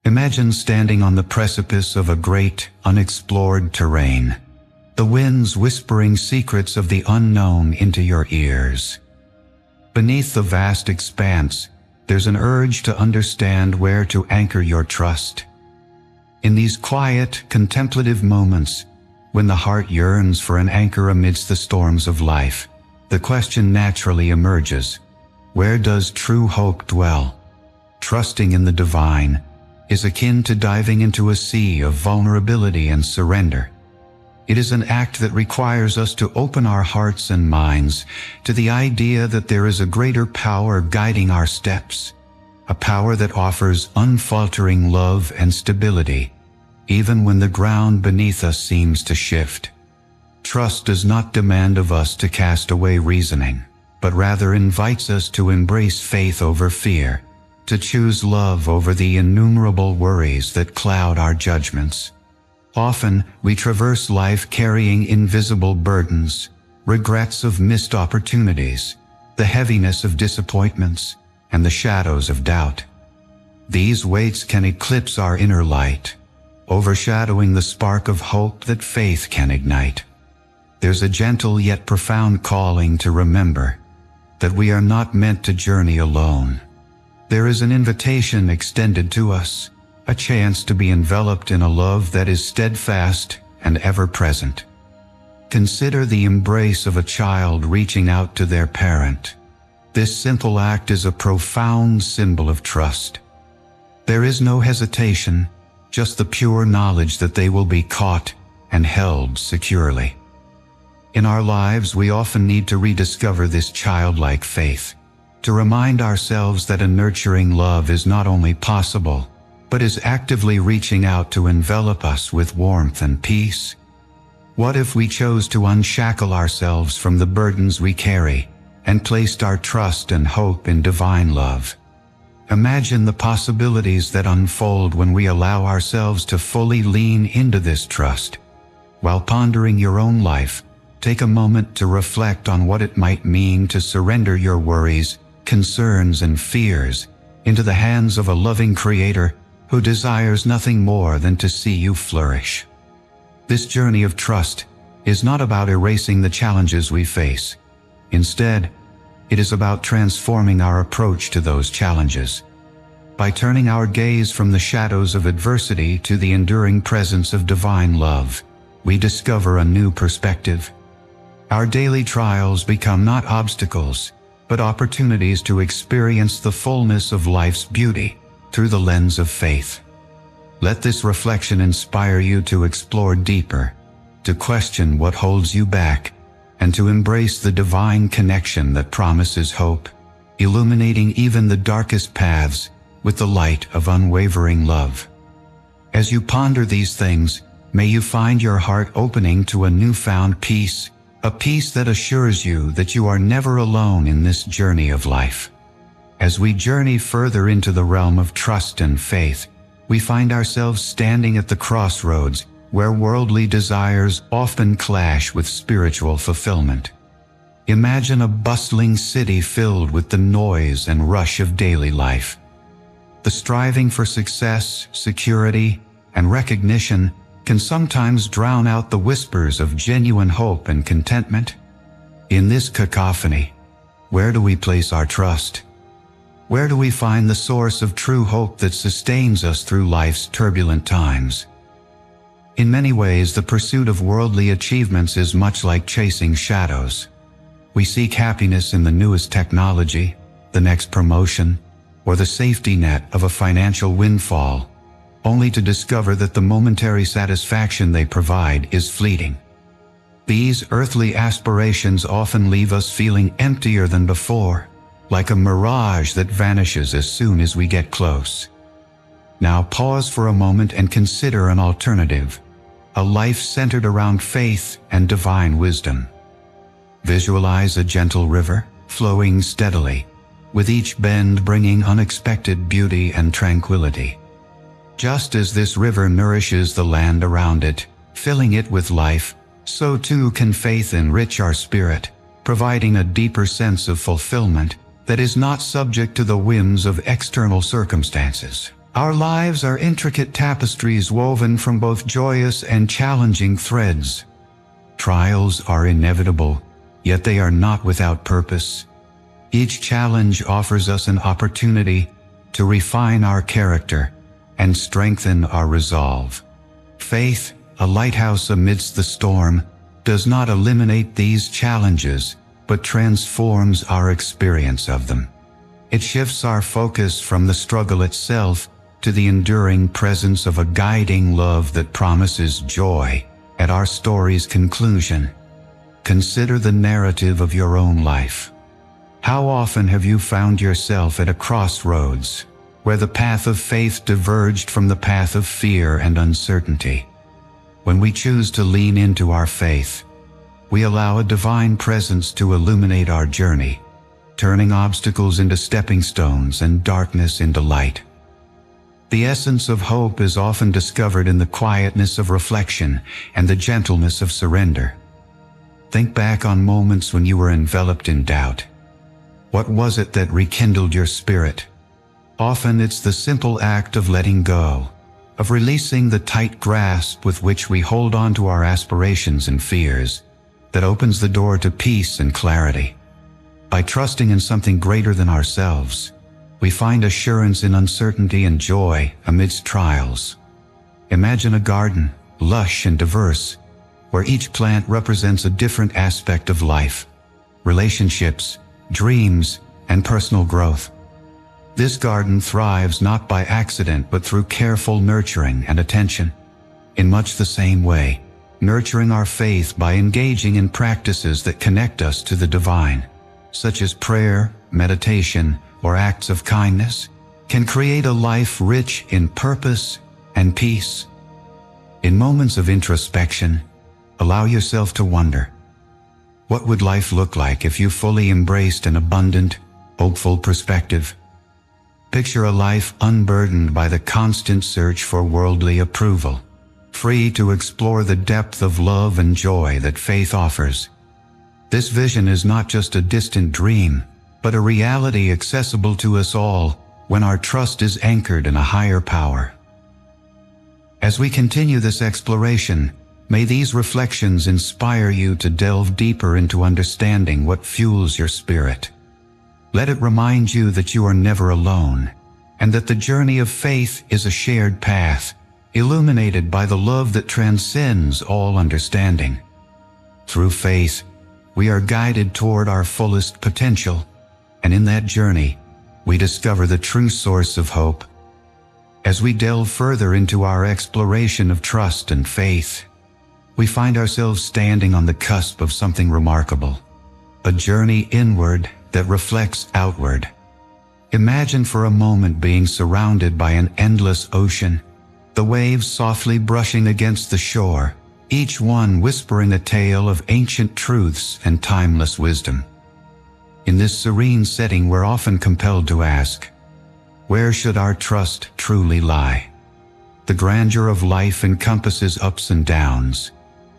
Imagine standing on the precipice of a great, unexplored terrain, the winds whispering secrets of the unknown into your ears. Beneath the vast expanse, there's an urge to understand where to anchor your trust. In these quiet, contemplative moments, when the heart yearns for an anchor amidst the storms of life, the question naturally emerges: where does true hope dwell? Trusting in the divine is akin to diving into a sea of vulnerability and surrender. It is an act that requires us to open our hearts and minds to the idea that there is a greater power guiding our steps, a power that offers unfaltering love and stability, even when the ground beneath us seems to shift. Trust does not demand of us to cast away reasoning, but rather invites us to embrace faith over fear, to choose love over the innumerable worries that cloud our judgments. Often, we traverse life carrying invisible burdens, regrets of missed opportunities, the heaviness of disappointments, and the shadows of doubt. These weights can eclipse our inner light, overshadowing the spark of hope that faith can ignite. There's a gentle yet profound calling to remember that we are not meant to journey alone. There is an invitation extended to us, a chance to be enveloped in a love that is steadfast and ever-present. Consider the embrace of a child reaching out to their parent. This simple act is a profound symbol of trust. There is no hesitation, just the pure knowledge that they will be caught and held securely. In our lives, we often need to rediscover this childlike faith, to remind ourselves that a nurturing love is not only possible, but is actively reaching out to envelop us with warmth and peace. What if we chose to unshackle ourselves from the burdens we carry and placed our trust and hope in divine love? Imagine the possibilities that unfold when we allow ourselves to fully lean into this trust. While pondering your own life, take a moment to reflect on what it might mean to surrender your worries, concerns, and fears into the hands of a loving Creator who desires nothing more than to see you flourish. This journey of trust is not about erasing the challenges we face. Instead, it is about transforming our approach to those challenges. By turning our gaze from the shadows of adversity to the enduring presence of divine love, we discover a new perspective. Our daily trials become not obstacles, but opportunities to experience the fullness of life's beauty through the lens of faith. Let this reflection inspire you to explore deeper, to question what holds you back, and to embrace the divine connection that promises hope, illuminating even the darkest paths with the light of unwavering love. As you ponder these things, may you find your heart opening to a newfound peace, a peace that assures you that you are never alone in this journey of life. As we journey further into the realm of trust and faith, we find ourselves standing at the crossroads where worldly desires often clash with spiritual fulfillment. Imagine a bustling city filled with the noise and rush of daily life. The striving for success, security, and recognition can sometimes drown out the whispers of genuine hope and contentment. In this cacophony, where do we place our trust? Where do we find the source of true hope that sustains us through life's turbulent times? In many ways, the pursuit of worldly achievements is much like chasing shadows. We seek happiness in the newest technology, the next promotion, or the safety net of a financial windfall, only to discover that the momentary satisfaction they provide is fleeting. These earthly aspirations often leave us feeling emptier than before, like a mirage that vanishes as soon as we get close. Now pause for a moment and consider an alternative, a life centered around faith and divine wisdom. Visualize a gentle river flowing steadily, with each bend bringing unexpected beauty and tranquility. Just as this river nourishes the land around it, filling it with life, so too can faith enrich our spirit, providing a deeper sense of fulfillment that is not subject to the whims of external circumstances. Our lives are intricate tapestries woven from both joyous and challenging threads. Trials are inevitable, yet they are not without purpose. Each challenge offers us an opportunity to refine our character and strengthen our resolve. Faith, a lighthouse amidst the storm, does not eliminate these challenges, but transforms our experience of them. It shifts our focus from the struggle itself to the enduring presence of a guiding love that promises joy at our story's conclusion. Consider the narrative of your own life. How often have you found yourself at a crossroads, where the path of faith diverged from the path of fear and uncertainty? When we choose to lean into our faith, we allow a divine presence to illuminate our journey, turning obstacles into stepping stones and darkness into light. The essence of hope is often discovered in the quietness of reflection and the gentleness of surrender. Think back on moments when you were enveloped in doubt. What was it that rekindled your spirit? Often it's the simple act of letting go, of releasing the tight grasp with which we hold on to our aspirations and fears, that opens the door to peace and clarity. By trusting in something greater than ourselves, we find assurance in uncertainty and joy amidst trials. Imagine a garden, lush and diverse, where each plant represents a different aspect of life, relationships, dreams, and personal growth. This garden thrives not by accident but through careful nurturing and attention. In much the same way, nurturing our faith by engaging in practices that connect us to the divine, such as prayer, meditation, or acts of kindness, can create a life rich in purpose and peace. In moments of introspection, allow yourself to wonder, what would life look like if you fully embraced an abundant, hopeful perspective? Picture a life unburdened by the constant search for worldly approval, free to explore the depth of love and joy that faith offers. This vision is not just a distant dream, but a reality accessible to us all when our trust is anchored in a higher power. As we continue this exploration, may these reflections inspire you to delve deeper into understanding what fuels your spirit. Let it remind you that you are never alone, and that the journey of faith is a shared path, illuminated by the love that transcends all understanding. Through faith, we are guided toward our fullest potential, and in that journey, we discover the true source of hope. As we delve further into our exploration of trust and faith, we find ourselves standing on the cusp of something remarkable, a journey inward that reflects outward. Imagine for a moment being surrounded by an endless ocean, the waves softly brushing against the shore, each one whispering a tale of ancient truths and timeless wisdom. In this serene setting, we're often compelled to ask, where should our trust truly lie? The grandeur of life encompasses ups and downs,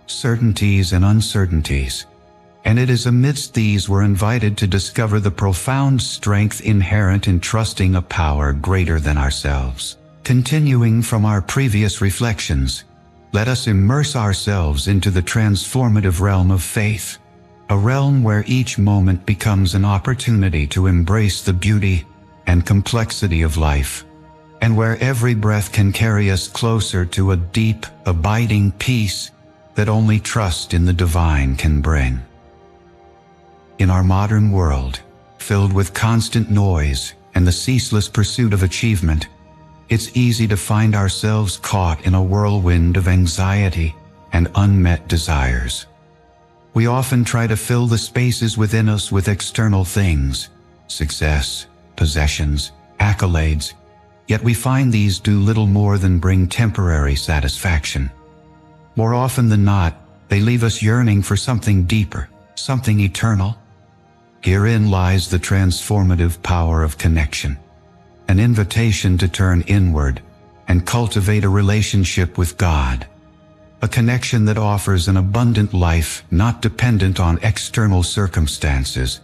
certainties and uncertainties, and it is amidst these we're invited to discover the profound strength inherent in trusting a power greater than ourselves. Continuing from our previous reflections, let us immerse ourselves into the transformative realm of faith, a realm where each moment becomes an opportunity to embrace the beauty and complexity of life, and where every breath can carry us closer to a deep, abiding peace that only trust in the divine can bring. In our modern world, filled with constant noise and the ceaseless pursuit of achievement, it's easy to find ourselves caught in a whirlwind of anxiety and unmet desires. We often try to fill the spaces within us with external things, success, possessions, accolades, yet we find these do little more than bring temporary satisfaction. More often than not, they leave us yearning for something deeper, something eternal. Herein lies the transformative power of connection, an invitation to turn inward and cultivate a relationship with God, a connection that offers an abundant life not dependent on external circumstances,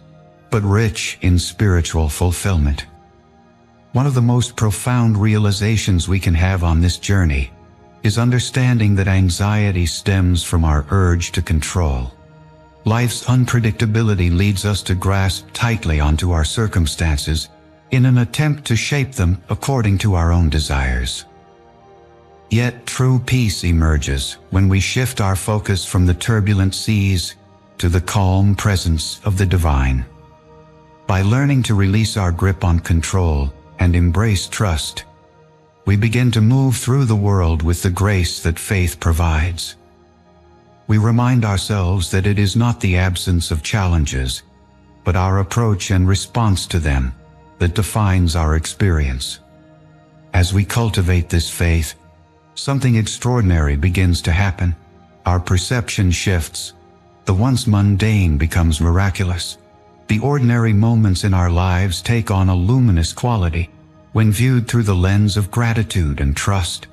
but rich in spiritual fulfillment. One of the most profound realizations we can have on this journey is understanding that anxiety stems from our urge to control. Life's unpredictability leads us to grasp tightly onto our circumstances in an attempt to shape them according to our own desires. Yet true peace emerges when we shift our focus from the turbulent seas to the calm presence of the divine. By learning to release our grip on control and embrace trust, we begin to move through the world with the grace that faith provides. We remind ourselves that it is not the absence of challenges, but our approach and response to them that defines our experience. As we cultivate this faith, something extraordinary begins to happen. Our perception shifts. The once mundane becomes miraculous. The ordinary moments in our lives take on a luminous quality when viewed through the lens of gratitude and trust.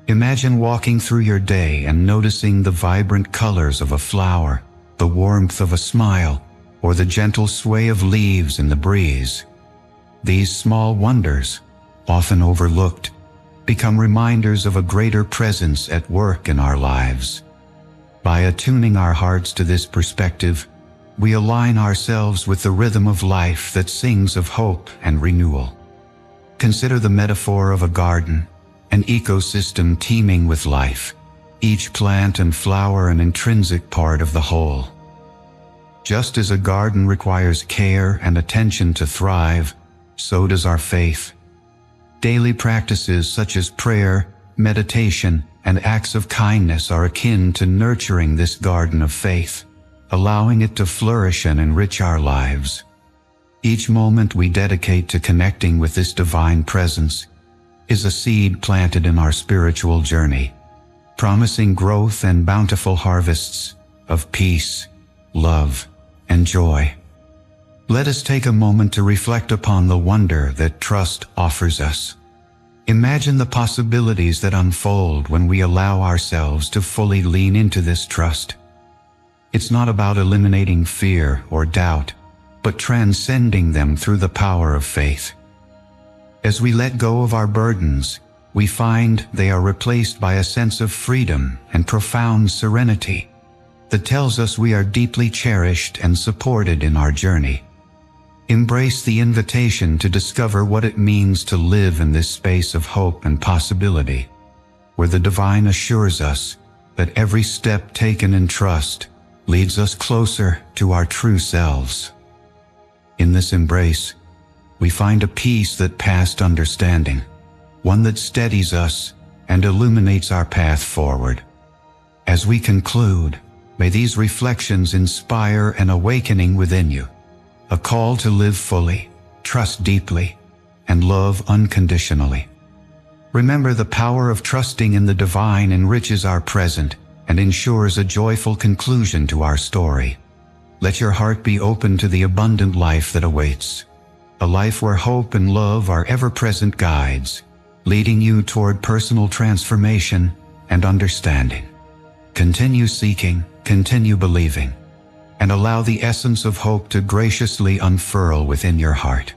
Imagine walking through your day and noticing the vibrant colors of a flower, the warmth of a smile, or the gentle sway of leaves in the breeze. These small wonders, often overlooked, become reminders of a greater presence at work in our lives. By attuning our hearts to this perspective, we align ourselves with the rhythm of life that sings of hope and renewal. Consider the metaphor of a garden, an ecosystem teeming with life, each plant and flower an intrinsic part of the whole. Just as a garden requires care and attention to thrive, so does our faith. Daily practices such as prayer, meditation, and acts of kindness are akin to nurturing this garden of faith, allowing it to flourish and enrich our lives. Each moment we dedicate to connecting with this divine presence is a seed planted in our spiritual journey, promising growth and bountiful harvests of peace, love, and joy. Let us take a moment to reflect upon the wonder that trust offers us. Imagine the possibilities that unfold when we allow ourselves to fully lean into this trust. It's not about eliminating fear or doubt, but transcending them through the power of faith. As we let go of our burdens, we find they are replaced by a sense of freedom and profound serenity that tells us we are deeply cherished and supported in our journey. Embrace the invitation to discover what it means to live in this space of hope and possibility, where the divine assures us that every step taken in trust leads us closer to our true selves. In this embrace, we find a peace that passed understanding, one that steadies us and illuminates our path forward. As we conclude, may these reflections inspire an awakening within you, a call to live fully, trust deeply, and love unconditionally. Remember, the power of trusting in the divine enriches our present and ensures a joyful conclusion to our story. Let your heart be open to the abundant life that awaits, a life where hope and love are ever-present guides, leading you toward personal transformation and understanding. Continue seeking, continue believing, and allow the essence of hope to graciously unfurl within your heart.